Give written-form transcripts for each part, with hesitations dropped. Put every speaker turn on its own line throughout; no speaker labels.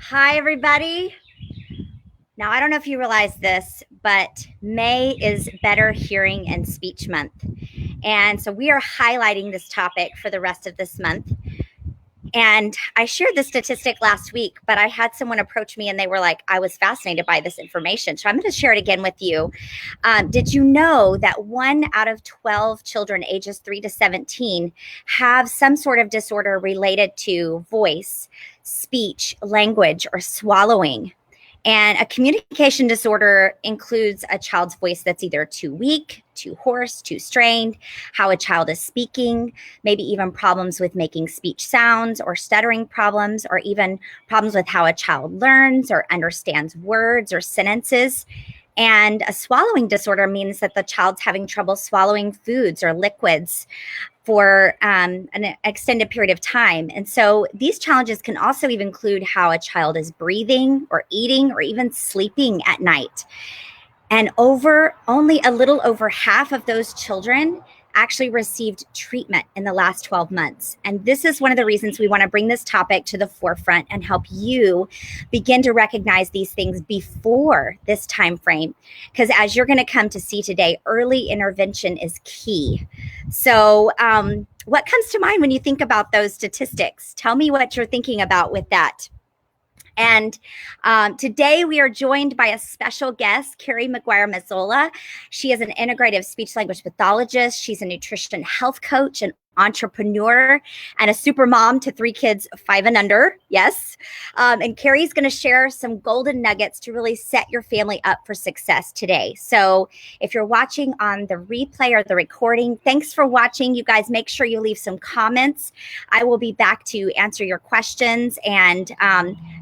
Hi, everybody. Now, I don't know if you realize this, but May is Better Hearing and Speech Month. And so we are highlighting this topic for the rest of this month. And I shared this statistic last week, but I had someone approach me and they were like, I was fascinated by this information. So I'm going to share it again with you. Did you know that 1 out of 12 children ages 3 to 17 have some sort of disorder related to voice, speech, language, or swallowing? And a communication disorder includes a child's voice that's either too weak, too hoarse, too strained, how a child is speaking, maybe even problems with making speech sounds or stuttering problems, or even problems with how a child learns or understands words or sentences. And a swallowing disorder means that the child's having trouble swallowing foods or liquids for an extended period of time. And so these challenges can also even include how a child is breathing or eating or even sleeping at night. And only a little over half of those children actually received treatment in the last 12 months. And this is one of the reasons we want to bring this topic to the forefront and help you begin to recognize these things before this time frame. Because as you're going to come to see today, early intervention is key. So what comes to mind when you think about those statistics? Tell me what you're thinking about with that. And today we are joined by a special guest, Kerry Maguire Mazzola. She is an integrative speech-language pathologist. She's a nutrition health coach, an entrepreneur, and a super mom to 3 kids 5 and under. Yes. And Kerry's going to share some golden nuggets to really set your family up for success today. So if you're watching on the replay or the recording, thanks for watching. You guys, make sure you leave some comments. I will be back to answer your questions and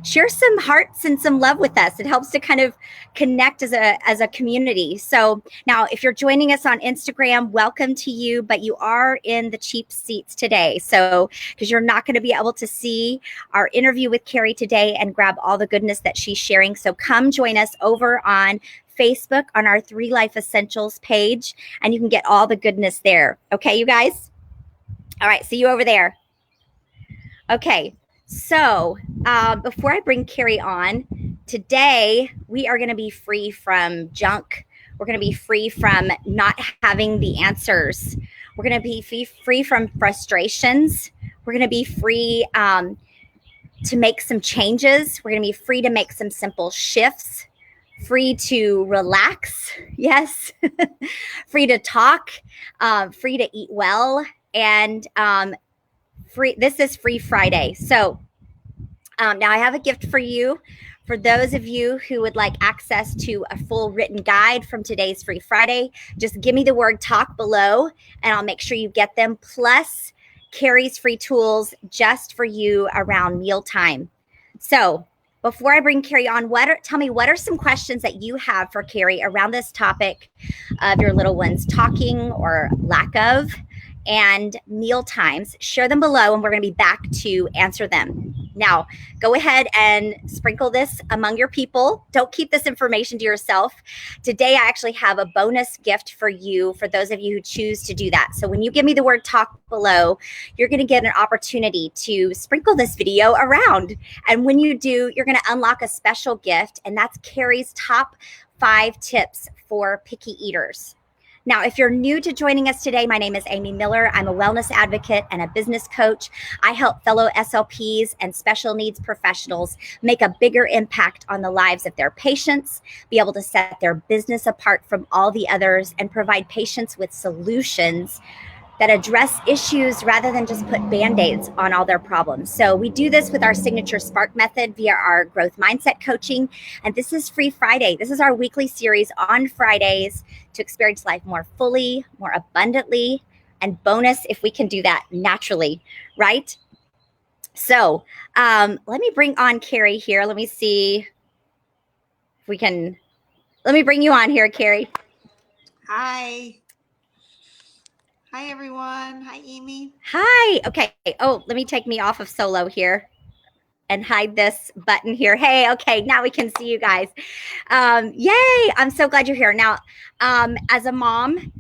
share some hearts and some love with us. It helps to kind of connect as a community. So now if you're joining us on Instagram, welcome to you, but you are in the cheap seats today. So because you're not going to be able to see our interview with Kerry today and grab all the goodness that she's sharing. So come join us over on Facebook on our 3 Life Essentials page, and you can get all the goodness there. Okay, you guys? All right, see you over there. Okay. So before I bring Kerry on, today we are going to be free from junk. We're going to be free from not having the answers. We're going to be free from frustrations. We're going to be free to make some changes. We're going to be free to make some simple shifts, free to relax. Yes. Free to talk, free to eat well, and free. This is Free Friday. So now I have a gift for you. For those of you who would like access to a full written guide from today's Free Friday, just give me the word talk below and I'll make sure you get them. Plus Kerry's free tools just for you around mealtime. So before I bring Kerry on, tell me, what are some questions that you have for Kerry around this topic of your little ones talking or lack of, and meal times? Share them below and we're going to be back to answer them. Now, go ahead and sprinkle this among your people. Don't keep this information to yourself. Today, I actually have a bonus gift for you, for those of you who choose to do that. So when you give me the word talk below, you're going to get an opportunity to sprinkle this video around. And when you do, you're going to unlock a special gift, and that's Kerry's top 5 tips for picky eaters. Now, if you're new to joining us today, my name is Amy Miller. I'm a wellness advocate and a business coach. I help fellow SLPs and special needs professionals make a bigger impact on the lives of their patients, be able to set their business apart from all the others, and provide patients with solutions that address issues rather than just put Band-Aids on all their problems. So we do this with our signature Spark method via our growth mindset coaching. And this is Free Friday. This is our weekly series on Fridays to experience life more fully, more abundantly, and bonus if we can do that naturally, right? So let me bring on Kerry here. Let me see if we can, let me bring you on here, Kerry.
Hi. Hi, everyone. Hi, Amy.
Hi. Okay. Oh, let me take me off of solo here and hide this button here. Hey, okay, now we can see you guys. Yay, I'm so glad you're here. Now, as a mom,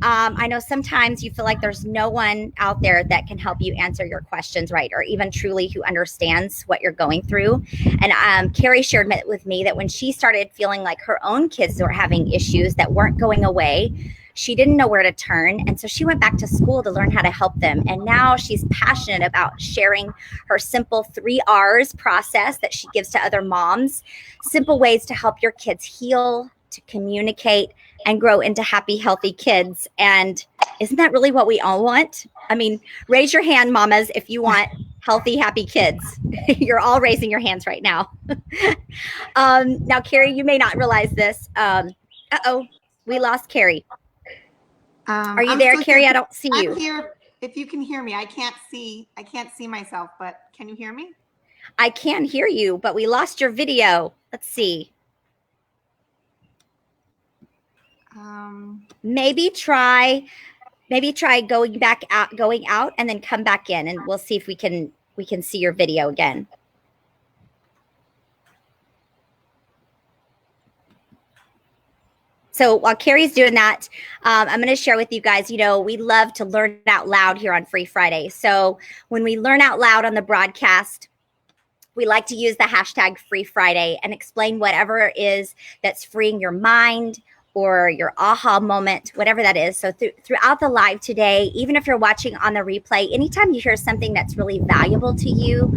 I know sometimes you feel like there's no one out there that can help you answer your questions right, or even truly who understands what you're going through. And Kerry shared with me that when she started feeling like her own kids were having issues that weren't going away, she didn't know where to turn. And so she went back to school to learn how to help them. And now she's passionate about sharing her simple 3 R's process that she gives to other moms, simple ways to help your kids heal, to communicate, and grow into happy, healthy kids. And isn't that really what we all want? I mean, raise your hand, mamas, if you want healthy, happy kids. You're all raising your hands right now. Now, Kerry, you may not realize this. Uh-oh, we lost Kerry. Are you there, Kerry? I don't see you.
I'm here. If you can hear me, I can't see myself, but can you hear me?
I can hear you, but we lost your video. Let's see. Maybe try going out and then come back in, and we'll see if we can see your video again. So while Kerry's doing that, I'm going to share with you guys, we love to learn out loud here on Free Friday. So when we learn out loud on the broadcast, we like to use the hashtag Free Friday and explain whatever it is that's freeing your mind or your aha moment, whatever that is. So throughout the live today, even if you're watching on the replay, anytime you hear something that's really valuable to you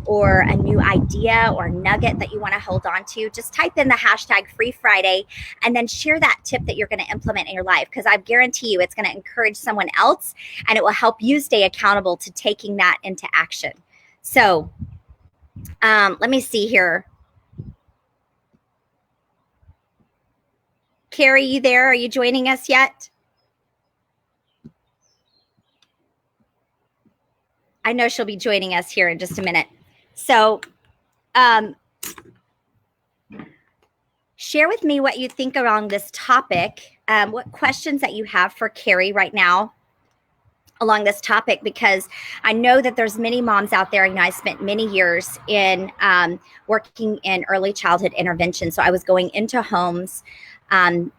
or a new idea or nugget that you want to hold on to, just type in the hashtag Free Friday and then share that tip that you're going to implement in your life, because I guarantee you it's going to encourage someone else and it will help you stay accountable to taking that into action. So let me see here. Kerry, you there? Are you joining us yet? I know she'll be joining us here in just a minute. So share with me what you think around this topic, what questions that you have for Kerry right now along this topic, because I know that there's many moms out there. I spent many years in working in early childhood intervention. So I was going into homes and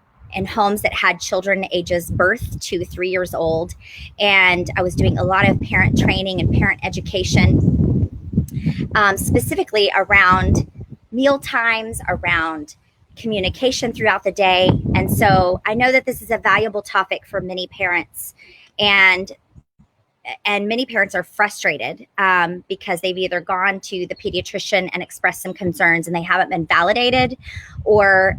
homes that had children ages birth to 3 years old. And I was doing a lot of parent training and parent education, specifically around meal times, around communication throughout the day. And so I know that this is a valuable topic for many parents. And many parents are frustrated because they've either gone to the pediatrician and expressed some concerns and they haven't been validated, or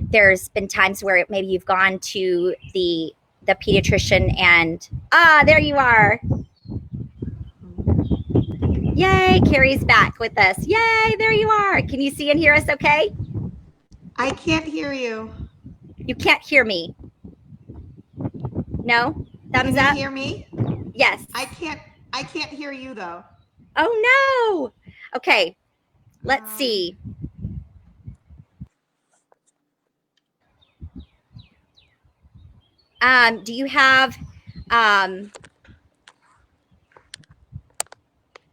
there's been times where maybe you've gone to the pediatrician and there you are. Yay, Kerry's back with us. Yay, there you are. Can you see and hear us okay?
I can't hear you.
You can't hear me? No? Thumbs up?
Can you hear me?
Yes.
I can't hear you though.
Oh no. Okay. Let's see. Do you have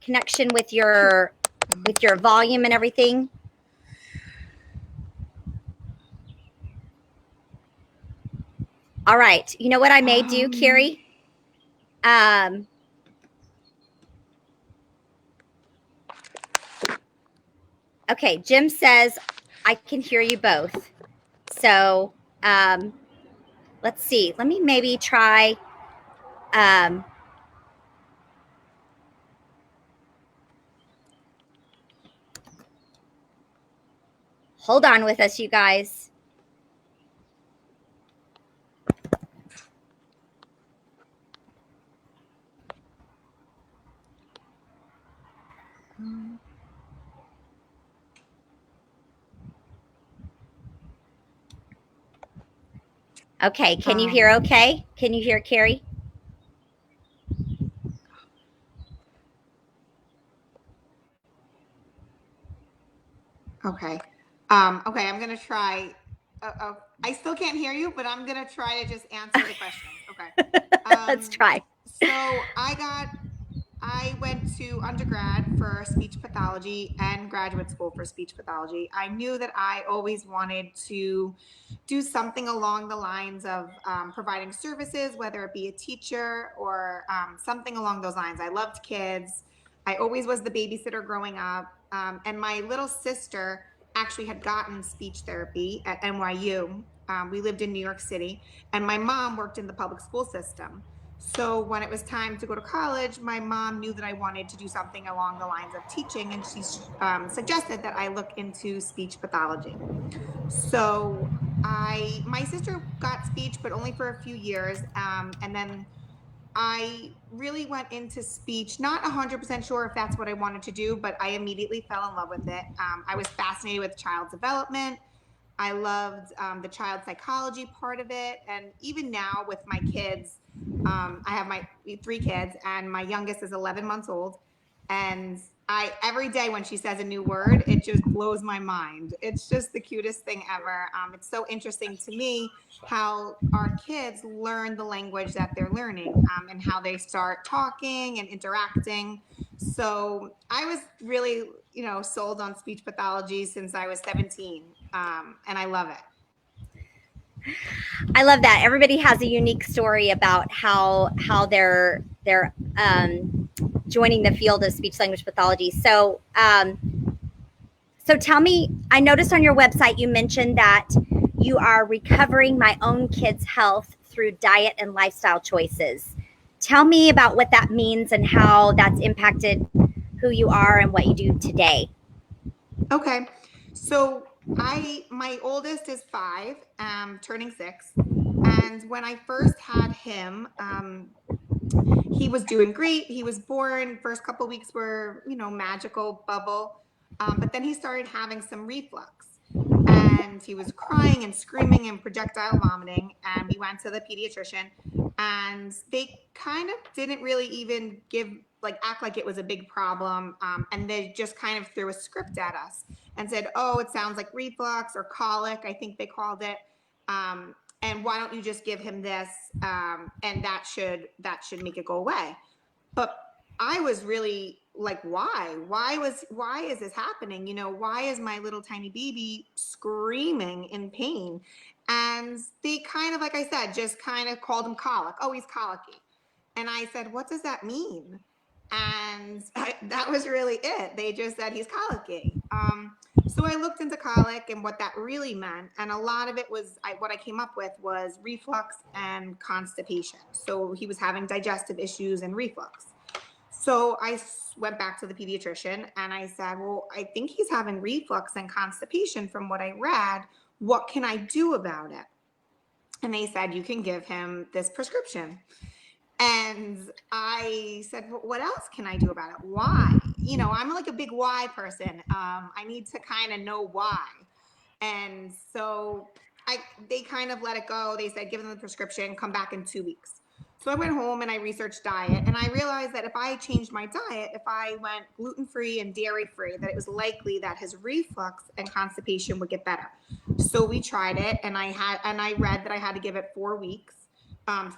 connection with your volume and everything? All right. You know what I may do, Kerry? Okay, Jim says I can hear you both. So let's see. Let me maybe try. Hold on with us, you guys. Okay, can you hear okay? Can you hear Kerry?
Okay. Okay, I'm going to try. I still can't hear you, but I'm going to try to just answer the questions. Okay.
Let's try.
So I I went to undergrad for speech pathology and graduate school for speech pathology. I knew that I always wanted to do something along the lines of providing services, whether it be a teacher or something along those lines. I loved kids. I always was the babysitter growing up. And my little sister actually had gotten speech therapy at NYU. We lived in New York City, and my mom worked in the public school system. So when it was time to go to college, my mom knew that I wanted to do something along the lines of teaching, and she suggested that I look into speech pathology. So my sister got speech, but only for a few years, and then I really went into speech, not 100% sure if that's what I wanted to do, but I immediately fell in love with it. I was fascinated with child development. I loved the child psychology part of it. And even now with my kids, I have my 3 kids, and my youngest is 11 months old. And every day when she says a new word, it just blows my mind. It's just the cutest thing ever. It's so interesting to me how our kids learn the language that they're learning, and how they start talking and interacting. So I was really, sold on speech pathology since I was 17, and I love it.
I love that. Everybody has a unique story about how they're joining the field of speech language pathology. So tell me, I noticed on your website you mentioned that you are recovering my own kids' health through diet and lifestyle choices. Tell me about what that means and how that's impacted who you are and what you do today.
Okay. So my oldest is 5, turning 6. And when I first had him, he was doing great. He was born. First couple weeks were, magical bubble. But then he started having some reflux, and he was crying and screaming and projectile vomiting. And we went to the pediatrician, and they kind of didn't really even act like it was a big problem. And they just kind of threw a script at us and said, "Oh, it sounds like reflux or colic, I think they called it. And why don't you just give him this, and that should make it go away." But I was really like, why is this happening? Why is my little tiny baby screaming in pain? And they kind of, like I said, just kind of called him colic. Oh, he's colicky. And I said, what does that mean? And that was really it. They just said he's colicky. So I looked into colic and what that really meant, and a lot of it was what I came up with was reflux and constipation. So he was having digestive issues and reflux. So I went back to the pediatrician and I said, well, I think he's having reflux and constipation from what I read. What can I do about it? And they said, you can give him this prescription. And I said, well, what else can I do about it? Why? I'm like a big why person. I need to kind of know why. And so they kind of let it go. They said, give them the prescription, come back in 2 weeks. So I went home and I researched diet, and I realized that if I changed my diet, if I went gluten-free and dairy-free, that it was likely that his reflux and constipation would get better. So we tried it, and I read that I had to give it 4 weeks,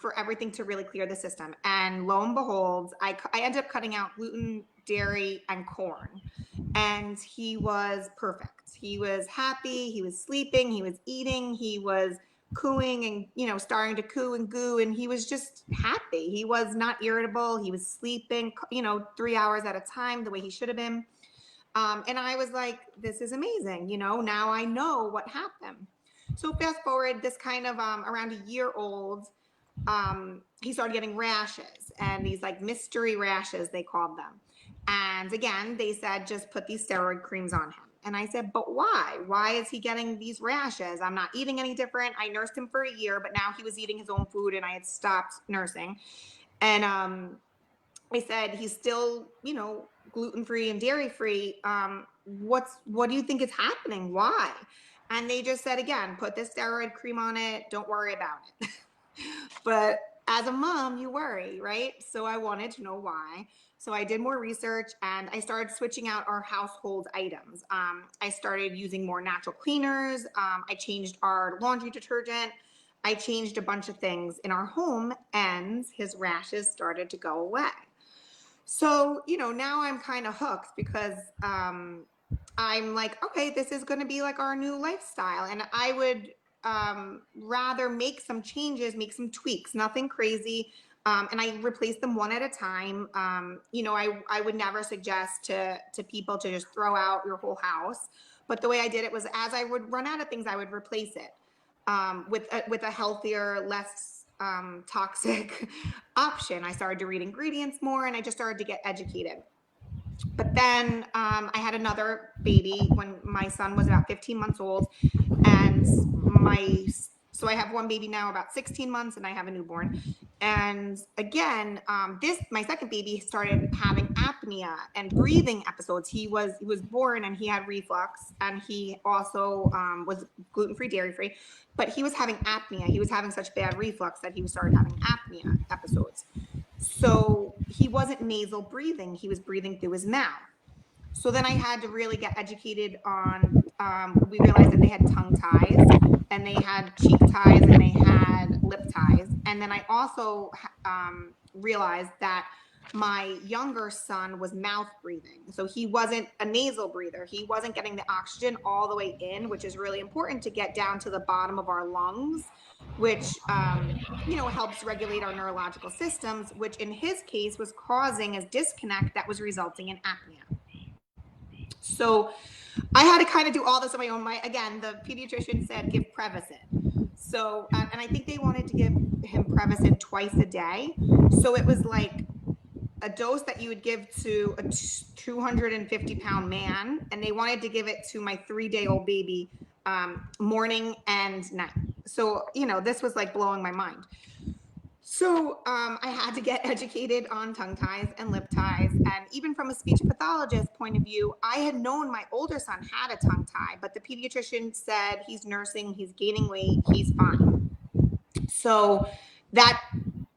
for everything to really clear the system. And lo and behold, I ended up cutting out gluten, dairy, and corn. And he was perfect. He was happy. He was sleeping. He was eating. He was cooing and, starting to coo and goo. And he was just happy. He was not irritable. He was sleeping, 3 hours at a time, the way he should have been. And I was like, this is amazing. Now I know what happened. So fast forward, this kind of around a year old, he started getting rashes, and these like mystery rashes, they called them. And again, they said, just put these steroid creams on him. And I said, but why? Why is he getting these rashes? I'm not eating any different. I nursed him for a year, but now he was eating his own food and I had stopped nursing. And I said, he's still, gluten-free and dairy-free. What do you think is happening? Why? And they just said, again, put this steroid cream on it. Don't worry about it. But as a mom, you worry, right? So I wanted to know why. So I did more research and I started switching out our household items. I started using more natural cleaners. I changed our laundry detergent. I changed a bunch of things in our home, and his rashes started to go away. So, now I'm kind of hooked because I'm like, okay, this is going to be like our new lifestyle. And I would rather make some changes, make some tweaks, nothing crazy. And I replace them one at a time. I would never suggest to people to just throw out your whole house. But the way I did it was, as I would run out of things, I would replace it with a healthier, less toxic option. I started to read ingredients more, and I just started to get educated. But then I had another baby when my son was about 15 months old, and so I have one baby now about 16 months, and I have a newborn. And again, my second baby started having apnea and breathing episodes. He was born and he had reflux, and he also was gluten-free, dairy-free, but he was having apnea. He was having such bad reflux that he started having apnea episodes. So he wasn't nasal breathing, he was breathing through his mouth. So then I had to really get educated on, we realized that they had tongue ties, and they had cheek ties, and they had lip ties. And then I also realized that my younger son was mouth breathing. So he wasn't a nasal breather. He wasn't getting the oxygen all the way in, which is really important to get down to the bottom of our lungs, which, helps regulate our neurological systems, which in his case was causing a disconnect that was resulting in apnea. So I had to kind of do all this on my own. Again, the pediatrician said give Prevacid. So, and I think they wanted to give him Prevacid twice a day. So it was like a dose that you would give to a 250-pound man, and they wanted to give it to my 3-day-old baby morning and night. So, this was like blowing my mind. So I had to get educated on tongue ties and lip ties. And even from a speech pathologist point of view, I had known my older son had a tongue tie, but the pediatrician said he's nursing, he's gaining weight, he's fine. So that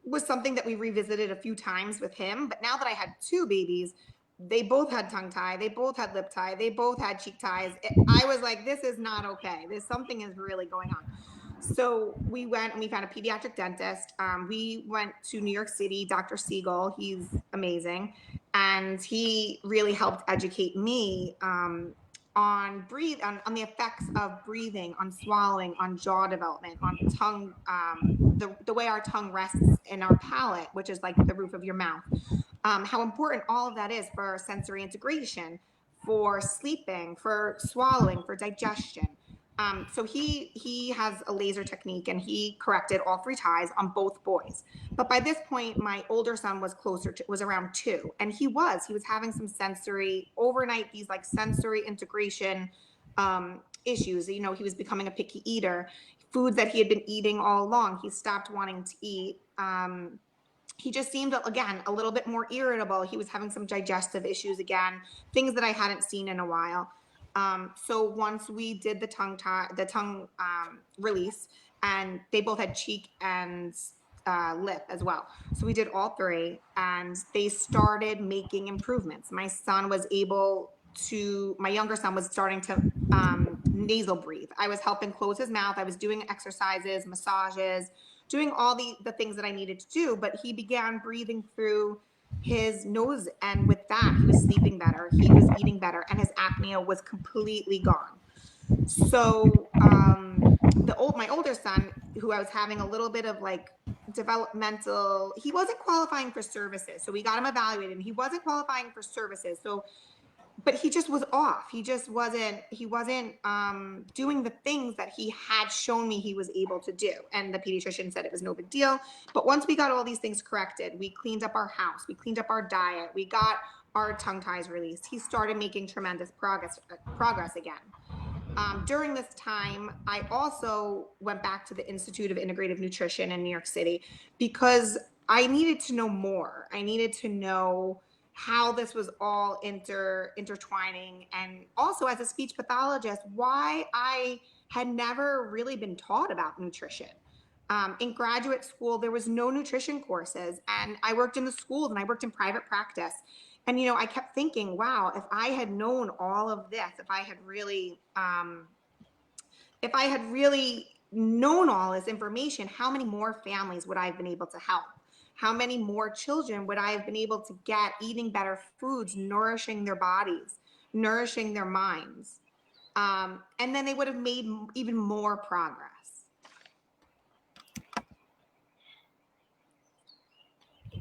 was something that we revisited a few times with him. But now that I had two babies, they both had tongue tie, they both had lip tie, they both had cheek ties. I was like, this is not okay. Something is really going on. So we went and we found a pediatric dentist. We went to New York City, Dr. Siegel. He's amazing. And he really helped educate me on on the effects of breathing, on swallowing, on jaw development, on tongue, the way our tongue rests in our palate, which is like the roof of your mouth. How important all of that is for sensory integration, for sleeping, for swallowing, for digestion. So he has a laser technique, and he corrected all 3 ties on both boys. But by this point, my older son was around 2, and he was having some sensory overnight, these like sensory integration issues. He was becoming a picky eater. Foods that he had been eating all along, he stopped wanting to eat. He just seemed, again, a little bit more irritable. He was having some digestive issues again, things that I hadn't seen in a while. So once we did the tongue release, and they both had cheek and lip as well. So we did all 3, and they started making improvements. My younger son was starting to nasal breathe. I was helping close his mouth. I was doing exercises, massages, doing all the things that I needed to do, but he began breathing through his nose, and with that, he was sleeping better, he was eating better, and his apnea was completely gone. So my older son, who I was having a little bit of like developmental, he wasn't qualifying for services, so we got him evaluated, and he wasn't qualifying for services. So but he just was off. He wasn't doing the things that he had shown me he was able to do. And the pediatrician said it was no big deal. But once we got all these things corrected, we cleaned up our house, we cleaned up our diet, we got our tongue ties released, he started making tremendous progress again. During this time, I also went back to the Institute of Integrative Nutrition in New York City, because I needed to know more. I needed to know how this was all intertwining, and also, as a speech pathologist, why I had never really been taught about nutrition. In graduate school, there was no nutrition courses, and I worked in the schools, and I worked in private practice. And I kept thinking, wow, if I had known all of this, if I had really known all this information, how many more families would I have been able to help? how many more children would I have been able to get eating better foods, nourishing their bodies, nourishing their minds? And then they would have made even more progress.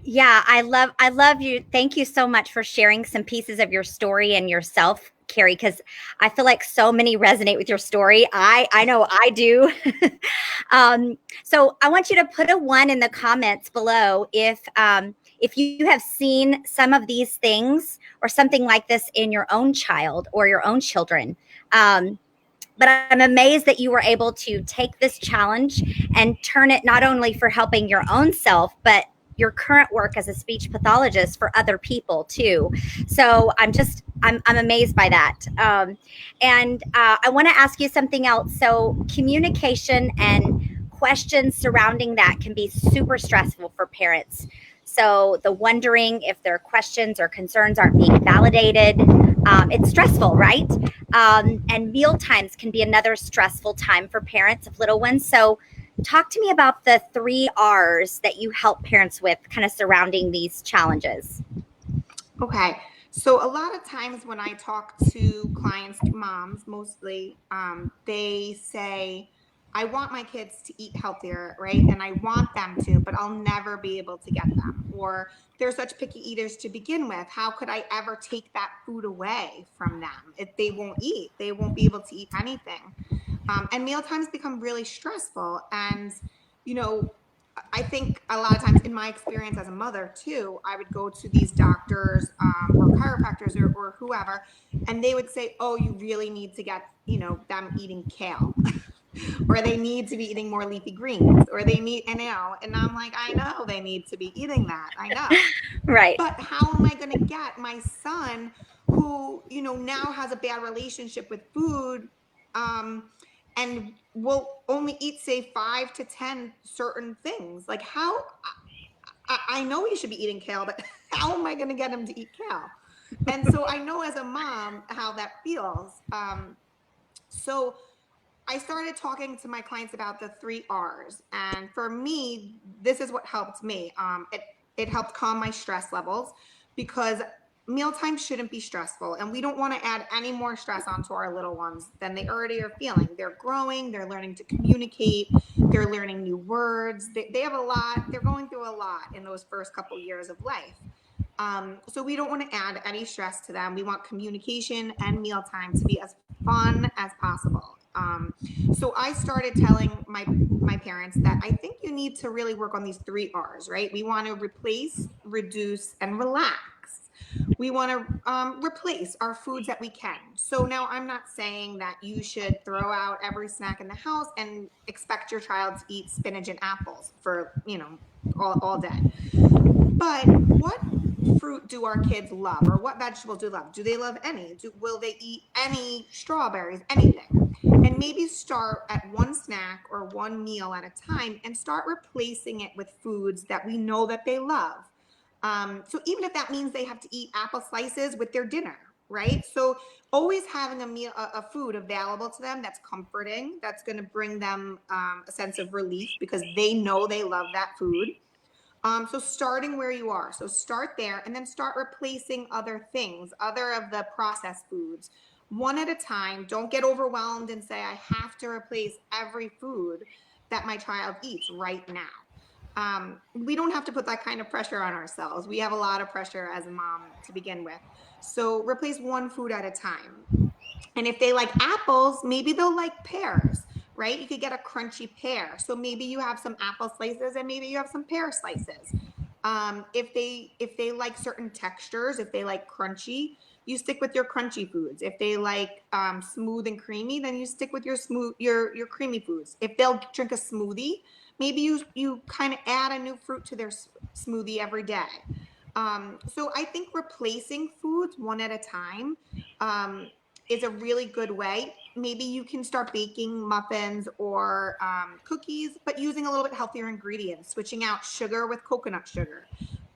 Yeah, I love you. Thank you so much for sharing some pieces of your story and yourself, Kerry, because I feel like so many resonate with your story. I know I do. So I want you to put a one in the comments below if you have seen some of these things or something like this in your own child or your own children. But I'm amazed that you were able to take this challenge and turn it not only for helping your own self, but your current work as a speech pathologist for other people too. So I'm amazed by that. And I want to ask you something else. So communication and questions surrounding that can be super stressful for parents. So the wondering if their questions or concerns aren't being validated, it's stressful, right? And meal times can be another stressful time for parents of little ones. So talk to me about the 3 R's that you help parents with kind of surrounding these challenges.
Okay. So a lot of times when I talk to clients, moms mostly, they say, I want my kids to eat healthier, right? And I want them to, but I'll never be able to get them. Or they're such picky eaters to begin with. How could I ever take that food away from them if they won't eat? They won't be able to eat anything. And meal times become really stressful. And, you know, I think a lot of times in my experience as a mother too, I would go to these doctors or chiropractors or whoever, and they would say, oh, you really need to get, them eating kale. Or they need to be eating more leafy greens, or they need, and I'm like, I know they need to be eating that. I know.
Right.
But how am I going to get my son who, now has a bad relationship with food, and will only eat, say, 5 to 10 certain things? Like, how? I know he should be eating kale, but how am I going to get him to eat kale? And so I know as a mom how that feels. So I started talking to my clients about the 3 R's, and for me, this is what helped me. It helped calm my stress levels, because mealtime shouldn't be stressful, and we don't want to add any more stress onto our little ones than they already are feeling. They're growing, they're learning to communicate, they're learning new words. They have a lot. They're going through a lot in those first couple years of life. So we don't want to add any stress to them. We want communication and mealtime to be as fun as possible. So I started telling my parents that I think you need to really work on these 3 R's, right? We want to replace, reduce, and relax. We want to replace our foods that we can. So now I'm not saying that you should throw out every snack in the house and expect your child to eat spinach and apples for, all day. But what fruit do our kids love, or what vegetables do they love? Do they love any? Will they eat any strawberries, anything? And maybe start at one snack or one meal at a time and start replacing it with foods that we know that they love. So even if that means they have to eat apple slices with their dinner, right? So always having a food available to them that's comforting, that's going to bring them a sense of relief because they know they love that food. So starting where you are. So start there and then start replacing other things, other of the processed foods, one at a time. Don't get overwhelmed and say, I have to replace every food that my child eats right now. We don't have to put that kind of pressure on ourselves. We have a lot of pressure as a mom to begin with. So replace one food at a time. And if they like apples, maybe they'll like pears, right? You could get a crunchy pear. So maybe you have some apple slices and maybe you have some pear slices. If they like certain textures, if they like crunchy, you stick with your crunchy foods. If they like smooth and creamy, then you stick with your creamy foods. If they'll drink a smoothie, maybe you kind of add a new fruit to their smoothie every day. So I think replacing foods one at a time is a really good way. Maybe you can start baking muffins or cookies, but using a little bit healthier ingredients, switching out sugar with coconut sugar,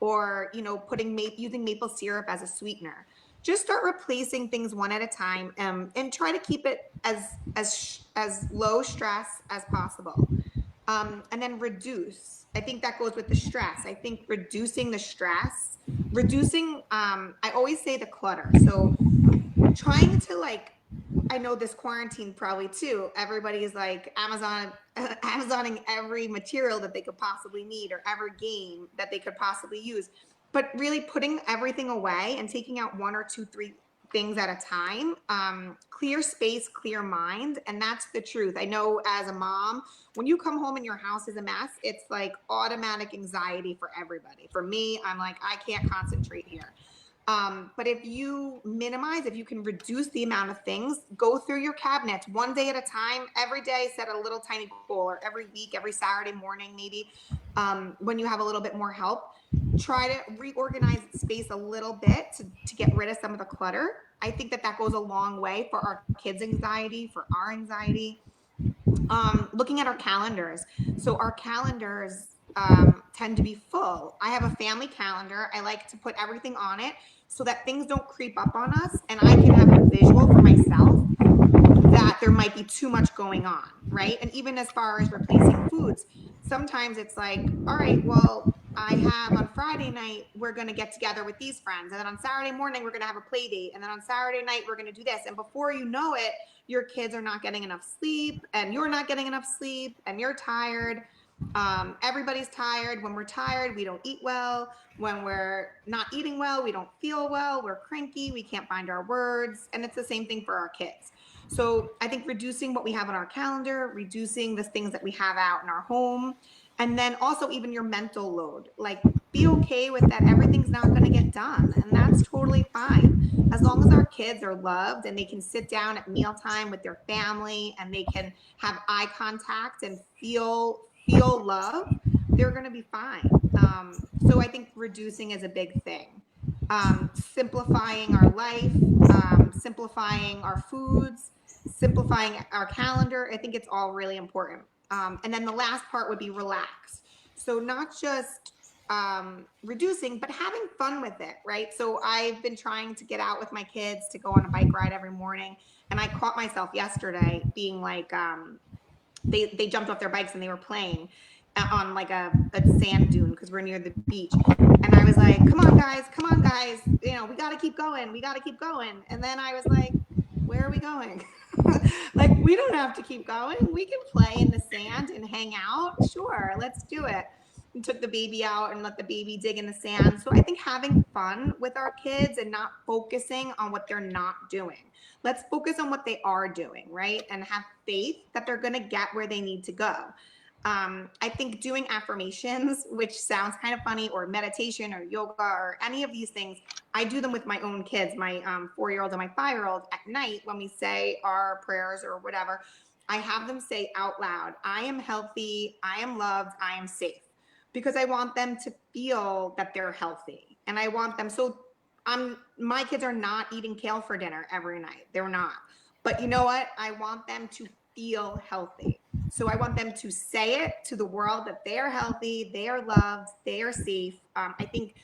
or putting using maple syrup as a sweetener. Just start replacing things one at a time, and try to keep it as low stress as possible. And then reduce. I think that goes with the stress. I think reducing the stress, reducing, I always say the clutter. So trying to like, I know this quarantine probably too, everybody is like Amazoning every material that they could possibly need or every game that they could possibly use. But really putting everything away and taking out one or two, three things at a time. Clear space, clear mind. And that's the truth. I know as a mom, when you come home and your house is a mess, it's like automatic anxiety for everybody. For me, I'm like, I can't concentrate here. But if you minimize, if you can reduce the amount of things, go through your cabinets one day at a time. Every day, set a little tiny goal, or every week, every Saturday morning, maybe when you have a little bit more help, try to reorganize space a little bit to get rid of some of the clutter. I think that that goes a long way for our kids' anxiety, for our anxiety. Looking at our calendars. So our calendars tend to be full. I have a family calendar. I like to put everything on it so that things don't creep up on us and I can have a visual for myself that there might be too much going on, right? And even as far as replacing foods, sometimes it's like, all right, well, I have on Friday night, we're going to get together with these friends. And then on Saturday morning, we're going to have a play date. And then on Saturday night, we're going to do this. And before you know it, your kids are not getting enough sleep and you're not getting enough sleep and you're tired. Everybody's tired. When we're tired, we don't eat well. When we're not eating well, we don't feel well. We're cranky. We can't find our words. And it's the same thing for our kids. So I think reducing what we have on our calendar, reducing the things that we have out in our home, and then also even your mental load. Like be okay with that everything's not going to get done. And that's totally fine. As long as our kids are loved and they can sit down at mealtime with their family and they can have eye contact and feel love, they're going to be fine. So I think reducing is a big thing. Simplifying our life, simplifying our foods, simplifying our calendar. I think it's all really important. And then the last part would be relax. So not just reducing, but having fun with it, right? So I've been trying to get out with my kids to go on a bike ride every morning. And I caught myself yesterday being like, they jumped off their bikes and they were playing on like a sand dune because we're near the beach. And I was like, come on, guys, you know, we got to keep going. We got to keep going. And then I was like, where are we going? Like, we don't have to keep going. We can play in the sand and hang out. Sure, let's do it. And took the baby out and let the baby dig in the sand. So I think having fun with our kids and not focusing on what they're not doing. Let's focus on what they are doing, right? And have faith that they're going to get where they need to go. I think doing affirmations, which sounds kind of funny, or meditation or yoga or any of these things, I do them with my own kids, my 4-year-old and my 5-year-old at night when we say our prayers or whatever. I have them say out loud, I am healthy, I am loved, I am safe, because I want them to feel that they're healthy. And I want them, so my kids are not eating kale for dinner every night. They're not. But you know what? I want them to feel healthy. So I want them to say it to the world that they are healthy, they are loved, they are safe. I think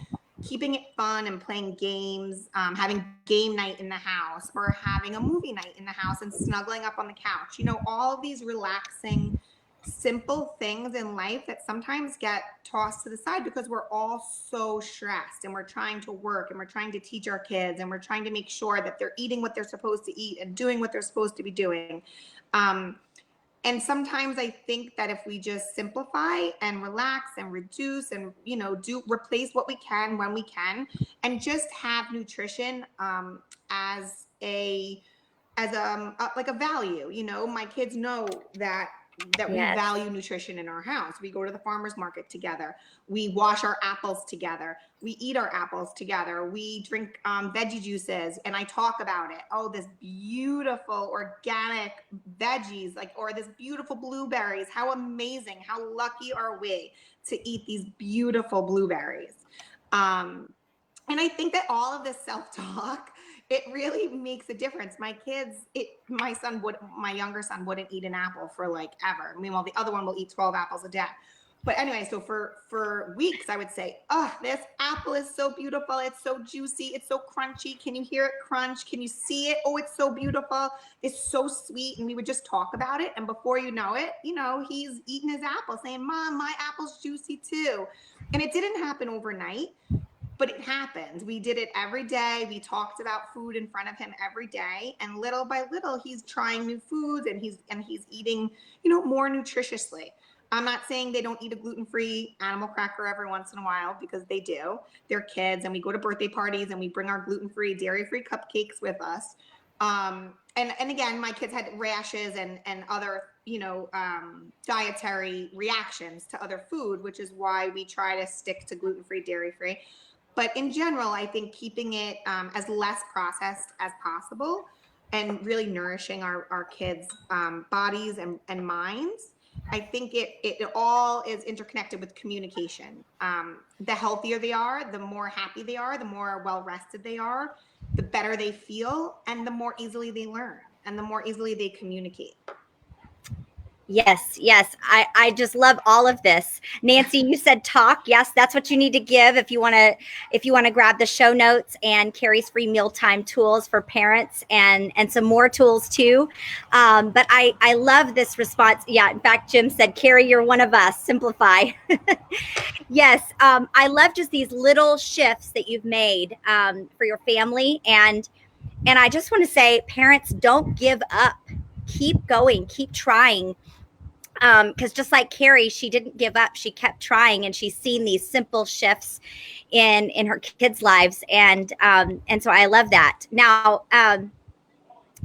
keeping it fun and playing games, having game night in the house or having a movie night in the house and snuggling up on the couch, you know, all of these relaxing, simple things in life that sometimes get tossed to the side because we're all so stressed and we're trying to work and we're trying to teach our kids and we're trying to make sure that they're eating what they're supposed to eat and doing what they're supposed to be doing. And sometimes I think that if we just simplify and relax and reduce and, you know, do replace what we can when we can, and just have nutrition as a like a value. You know, my kids know that we
Yes.
value nutrition in our house. We go to the farmer's market together. We wash our apples together. We eat our apples together. We drink veggie juices, and I talk about it. Oh, this beautiful organic veggies, like, or this beautiful blueberries. How amazing! How lucky are we to eat these beautiful blueberries? And I think that all of this self-talk, it really makes a difference. My kids, my younger son wouldn't eat an apple for like ever. Meanwhile, the other one will eat 12 apples a day. But anyway, so for weeks I would say, oh, this apple is so beautiful. It's so juicy. It's so crunchy. Can you hear it crunch? Can you see it? Oh, it's so beautiful. It's so sweet. And we would just talk about it. And before you know it, he's eating his apple saying, Mom, my apple's juicy too. And it didn't happen overnight, but it happened. We did it every day. We talked about food in front of him every day, and little by little he's trying new foods, and he's eating, more nutritiously. I'm not saying they don't eat a gluten-free animal cracker every once in a while, because they do. They're kids, and we go to birthday parties and we bring our gluten-free, dairy-free cupcakes with us. And again, my kids had rashes and other, dietary reactions to other food, which is why we try to stick to gluten-free, dairy-free. But in general, I think keeping it as less processed as possible, and really nourishing our kids' bodies and minds. I think it all is interconnected with communication. The healthier they are, the more happy they are, the more well-rested they are, the better they feel, and the more easily they learn, and the more easily they communicate.
Yes, yes. I just love all of this. Nancy, you said talk. Yes, that's what you need to give if you want to grab the show notes and Kerry's free mealtime tools for parents and some more tools too. But I love this response. Yeah, in fact, Jim said, Kerry, you're one of us. Simplify. Yes, I love just these little shifts that you've made for your family, and I just want to say, parents, don't give up. Keep going. Keep trying, because just like Kerry, she didn't give up. She kept trying, and she's seen these simple shifts in her kids' lives, and so I love that. Now,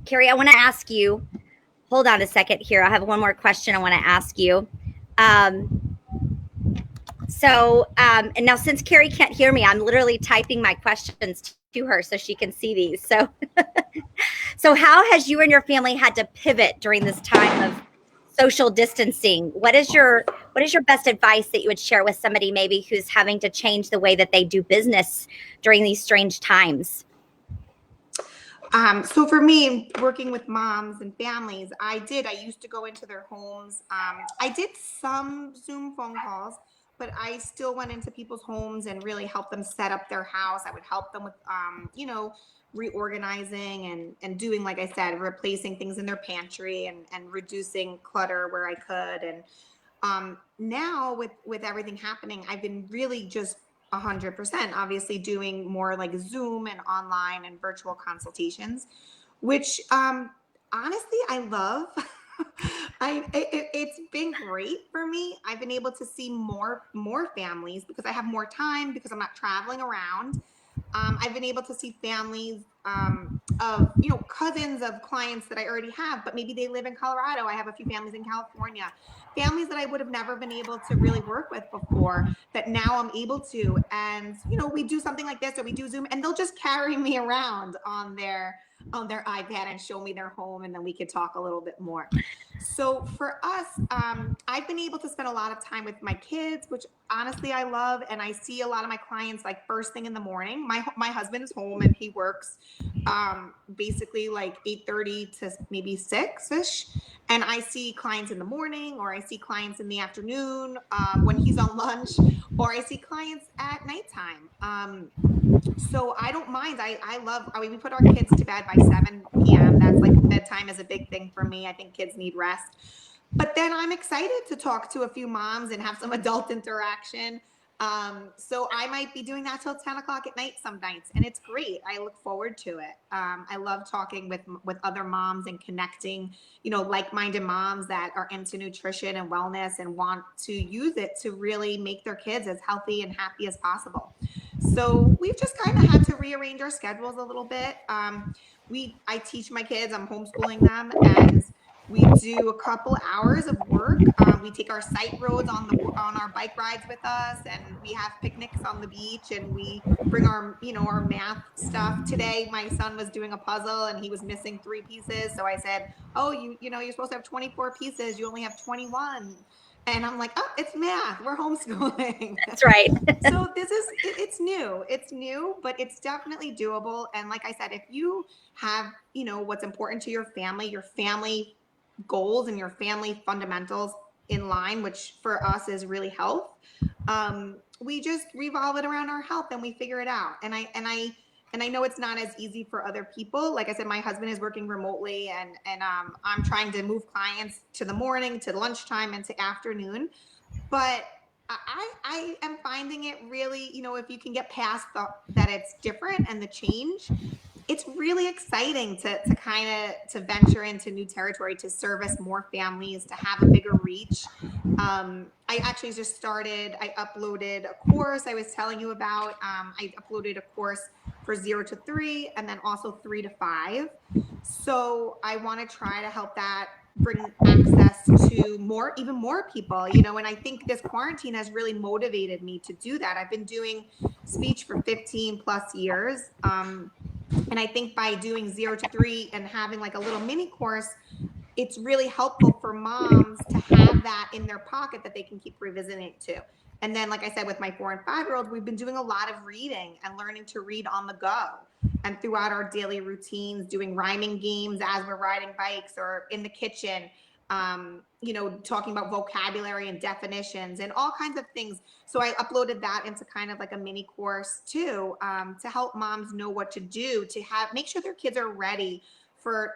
Kerry, I want to ask you. Hold on a second here. I have one more question I want to ask you. Um, and now since Kerry can't hear me, I'm literally typing my questions to her so she can see these. So how has you and your family had to pivot during this time of social distancing? What is your best advice that you would share with somebody maybe who's having to change the way that they do business during these strange times?
So for me, working with moms and families, I used to go into their homes. I did some Zoom phone calls, but I still went into people's homes and really helped them set up their house. I would help them with, reorganizing and doing, like I said, replacing things in their pantry and reducing clutter where I could. And now with everything happening, I've been really just 100% obviously doing more like Zoom and online and virtual consultations, which honestly I love. It's been great for me. I've been able to see more families because I have more time, because I'm not traveling around. I've been able to see families of cousins of clients that I already have, but maybe they live in Colorado. I have a few families in California, families that I would have never been able to really work with before, that now I'm able to. And we do something like this, or we do Zoom, and they'll just carry me around on their iPad and show me their home, and then we could talk a little bit more. So for us, I've been able to spend a lot of time with my kids, which honestly I love. And I see a lot of my clients like first thing in the morning. My husband is home and he works basically like 8:30 to maybe 6ish. And I see clients in the morning, or I see clients in the afternoon when he's on lunch, or I see clients at nighttime. So I don't mind. I mean, we put our kids to bed by 7 p.m. That's like bedtime is a big thing for me. I think kids need rest. But then I'm excited to talk to a few moms and have some adult interaction. So I might be doing that till 10 o'clock at night some nights, and it's great. I look forward to it. I love talking with other moms and connecting, like-minded moms that are into nutrition and wellness and want to use it to really make their kids as healthy and happy as possible. So we've just kind of had to rearrange our schedules a little bit. I teach my kids, I'm homeschooling them, and we do a couple hours of work. We take our sight roads on our bike rides with us, and we have picnics on the beach, and we bring our math stuff. Today, my son was doing a puzzle and he was missing 3 pieces. So I said, "Oh, you're supposed to have 24 pieces. You only have 21." And I'm like, "Oh, it's math. We're homeschooling."
That's right.
So it's new, but it's definitely doable. And like I said, if you have, what's important to your family goals and your family fundamentals in line, which for us is really health. We just revolve it around our health and we figure it out. And I know it's not as easy for other people. Like I said, my husband is working remotely, and I'm trying to move clients to the morning, to lunchtime, and to afternoon. But I am finding it really, if you can get past that it's different and the change, it's really exciting to kind of to venture into new territory, to service more families, to have a bigger reach. I actually just started, I uploaded a course I was telling you about. I uploaded a course for 0 to 3 and then also 3 to 5. So I want to try to help that bring access to even more people, and I think this quarantine has really motivated me to do that. I've been doing speech for 15 plus years. And I think by doing 0 to 3 and having like a little mini course, it's really helpful for moms to have that in their pocket that they can keep revisiting to. And then, like I said, with my 4 and 5-year-olds, we've been doing a lot of reading and learning to read on the go. And throughout our daily routines, doing rhyming games as we're riding bikes or in the kitchen, talking about vocabulary and definitions and all kinds of things. So I uploaded that into kind of like a mini course too, to help moms know what to do to make sure their kids are ready for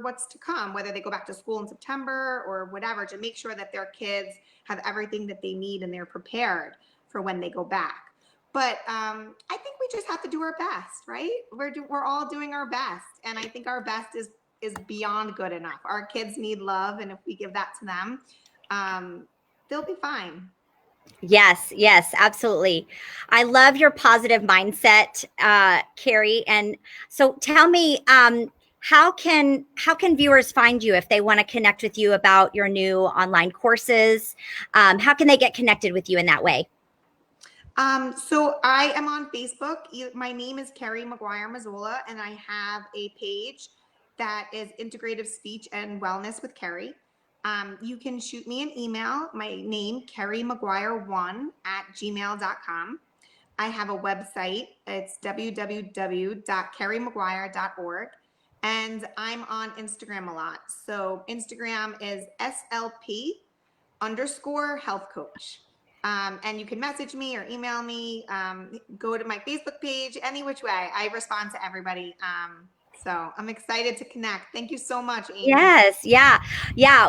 what's to come, whether they go back to school in September or whatever, to make sure that their kids have everything that they need and they're prepared for when they go back. But I think we just have to do our best, right? We're all doing our best, and I think our best is beyond good enough. Our kids need love, and if we give that to them, they'll be fine.
Yes, absolutely. I love your positive mindset, Kerry. And so tell me, how can viewers find you if they want to connect with you about your new online courses? How can they get connected with you in that way?
So I am on Facebook. My name is Kerry Maguire Mazzola, and I have a page that is Integrative Speech and Wellness with Kerry. You can shoot me an email. My name, kerrymaguire1@gmail.com. I have a website. It's www.kerrymaguire.org. And I'm on Instagram a lot. So Instagram is SLP_health coach. And you can message me or email me, go to my Facebook page, any which way. I respond to everybody. So I'm excited to connect. Thank you so much, Amy.
Yes, yeah.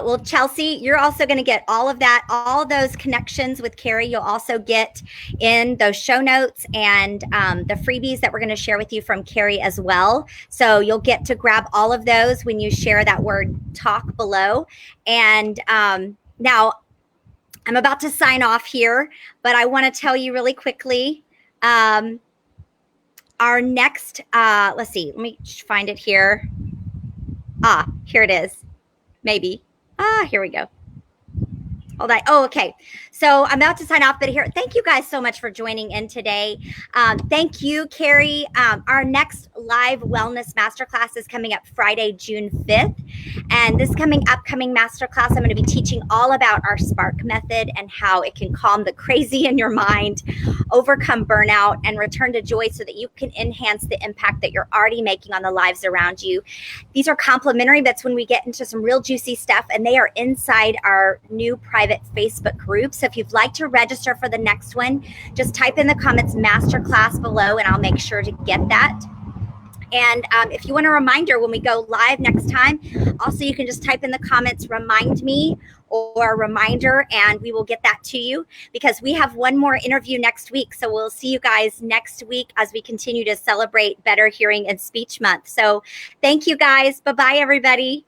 Well, Chelsea, you're also going to get all of that, all of those connections with Kerry. You'll also get in those show notes and the freebies that we're going to share with you from Kerry as well. So you'll get to grab all of those when you share that word talk below. And now I'm about to sign off here, but I want to tell you really quickly, our next, let's see, let me find it here. Here it is. Maybe. Here we go. Hold on. Oh, okay. So I'm about to sign off, but here, thank you guys so much for joining in today. Thank you, Kerry. Our next live wellness masterclass is coming up Friday, June 5th. And this upcoming masterclass, I'm going to be teaching all about our SPARK method and how it can calm the crazy in your mind, overcome burnout, and return to joy so that you can enhance the impact that you're already making on the lives around you. These are complimentary. That's when we get into some real juicy stuff, and they are inside our new private Facebook group. So if you'd like to register for the next one, just type in the comments masterclass below, and I'll make sure to get that. And if you want a reminder when we go live next time, also you can just type in the comments, remind me or reminder, and we will get that to you, because we have one more interview next week. So we'll see you guys next week as we continue to celebrate Better Hearing and Speech Month. So thank you guys. Bye-bye, everybody.